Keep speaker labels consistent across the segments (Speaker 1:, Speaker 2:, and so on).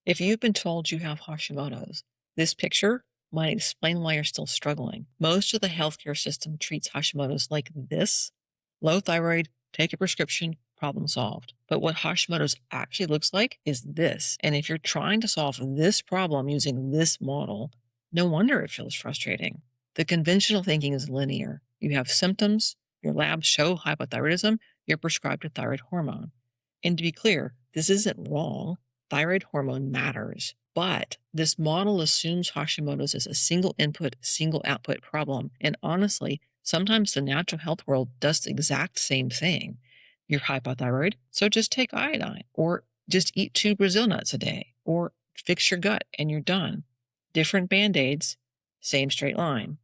Speaker 1: If you've been told you have Hashimoto's, this picture might explain why you're still struggling. Most of the healthcare system treats Hashimoto's like this: low thyroid, take a prescription, problem solved. But what Hashimoto's actually looks like is this. And if you're trying to solve this problem using this model, no wonder it feels frustrating. The conventional thinking is linear. You have symptoms, your labs show hypothyroidism, you're prescribed a thyroid hormone. And to be clear, this isn't wrong. Thyroid hormone matters. But this model assumes Hashimoto's is a single input, single output problem. And honestly, sometimes the natural health world does the exact same thing. You're hypothyroid, so just take iodine, or just eat 2 Brazil nuts a day, or fix your gut and you're done. Different band-aids, same straight line.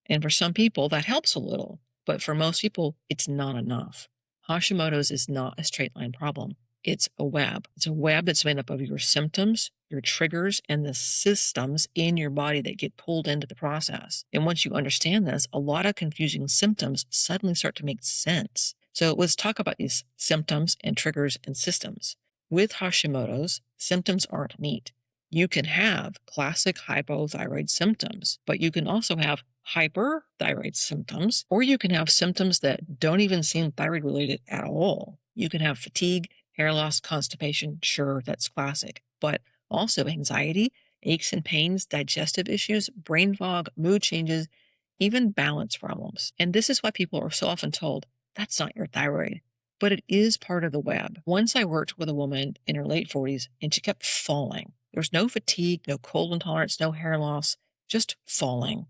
Speaker 1: And for some people, that helps a little, but for most people, it's not enough. Hashimoto's is not a straight line problem. It's a web. It's a web that's made up of your symptoms, your triggers, and the systems in your body that get pulled into the process. And once you understand this, a lot of confusing symptoms suddenly start to make sense. So let's talk about these symptoms and triggers and systems. With Hashimoto's, symptoms aren't neat. You can have classic hypothyroid symptoms, but you can also have hyperthyroid symptoms, or you can have symptoms that don't even seem thyroid related at all. You can have fatigue, hair loss, constipation. Sure, that's classic, but also anxiety, aches and pains, digestive issues, brain fog, mood changes, even balance problems. And this is why people are so often told, that's not your thyroid. But it is part of the web. Once I worked with a woman in her late 40s and she kept falling. There was no fatigue, no cold intolerance, no hair loss, just falling.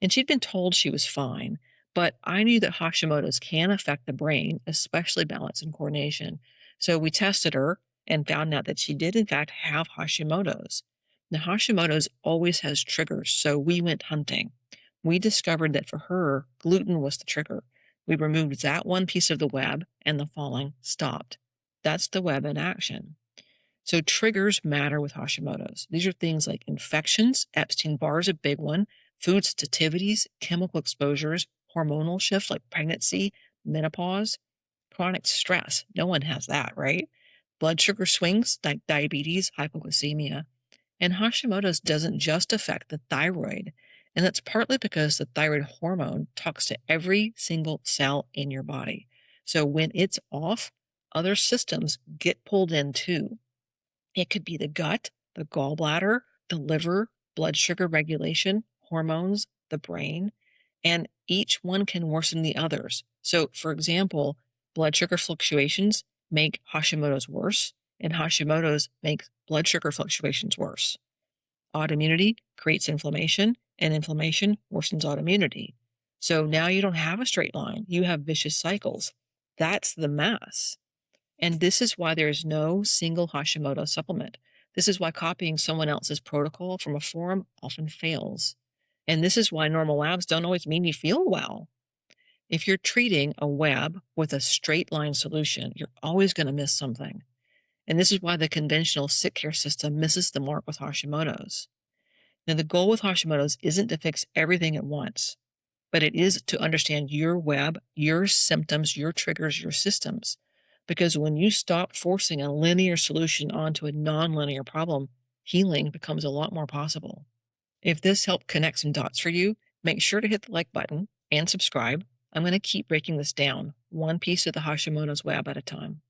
Speaker 1: And she'd been told she was fine, but I knew that Hashimoto's can affect the brain, especially balance and coordination. So we tested her and found out that she did, in fact, have Hashimoto's. Now, Hashimoto's always has triggers, so we went hunting. We discovered that for her, gluten was the trigger. We removed that one piece of the web, and the falling stopped. That's the web in action. So triggers matter with Hashimoto's. These are things like infections, Epstein-Barr is a big one, food sensitivities, chemical exposures, hormonal shifts like pregnancy, menopause, chronic stress. No one has that, right? Blood sugar swings like diabetes, hypoglycemia. And Hashimoto's doesn't just affect the thyroid. And that's partly because the thyroid hormone talks to every single cell in your body. So when it's off, other systems get pulled in too. It could be the gut, the gallbladder, the liver, blood sugar regulation, hormones, the brain, and each one can worsen the others. So, for example, blood sugar fluctuations make Hashimoto's worse, and Hashimoto's make blood sugar fluctuations worse. Autoimmunity creates inflammation, and inflammation worsens autoimmunity. So now you don't have a straight line, you have vicious cycles. That's the mess. And this is why there is no single Hashimoto supplement. This is why copying someone else's protocol from a forum often fails. And this is why normal labs don't always mean you feel well. If you're treating a web with a straight line solution, you're always going to miss something. And this is why the conventional sick care system misses the mark with Hashimoto's. Now, the goal with Hashimoto's isn't to fix everything at once, but it is to understand your web, your symptoms, your triggers, your systems. Because when you stop forcing a linear solution onto a nonlinear problem, healing becomes a lot more possible. If this helped connect some dots for you, make sure to hit the like button and subscribe. I'm going to keep breaking this down, one piece of the Hashimoto's web at a time.